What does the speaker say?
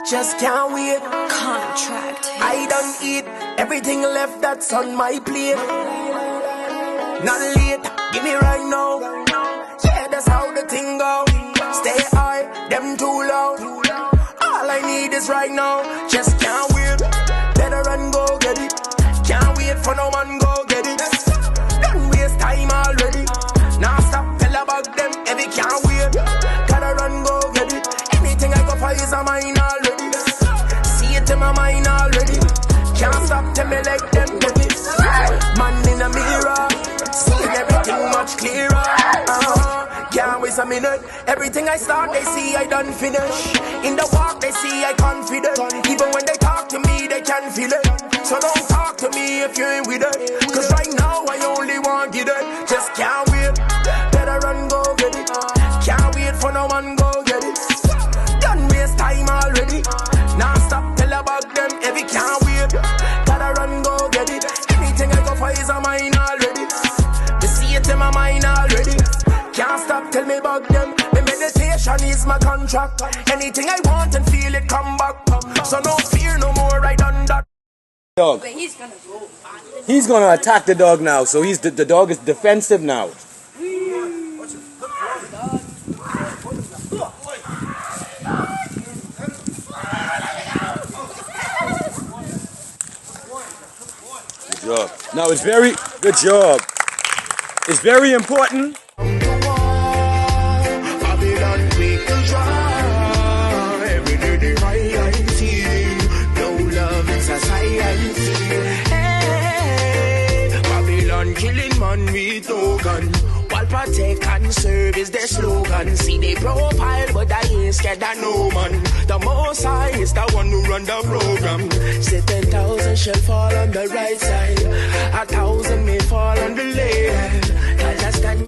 just can't wait. Contract hits. I done eat everything left that's on my plate. Not late, give me right now. Yeah, that's how the thing go. Stay high, them too low. All I need is right now. Just can't wait. Better run, go get it. Can't wait for no man, go get it. Don't waste time already. Now stop, tell about them. Every can't wait. Gotta run, go get it. Anything I go for is a mine already. See it in my mind already. Can't stop, tell me like them get it. Man in a mirror, seeing everything much clearer. Can't waste a minute. Everything I start, they see I done finish. In the walk, they see I confident. Even when they talk to me, they can feel it. So don't talk to me if you ain't with it. Cause right now, I only want get it. Just can't wait. Better run, go get it. Can't wait for no one, go get it. Done waste time already. Now stop, tell about them. Every can't wait. Gotta run, go get it. Anything I go for is a mine already. They see it in my mind already. Can't stop, tell me about them. The meditation is my contract. Anything I want and feel it come back. So no fear no more, I done that. Dog. He's gonna attack the dog now, so the dog is defensive now. Good job. Now it's very good job. It's very important. Killing man with no gun. While protect and serve is their slogan. See they profile, but I ain't scared of no man. The most high is the one who run the program. Say 10,000 shall fall on the right side. 1,000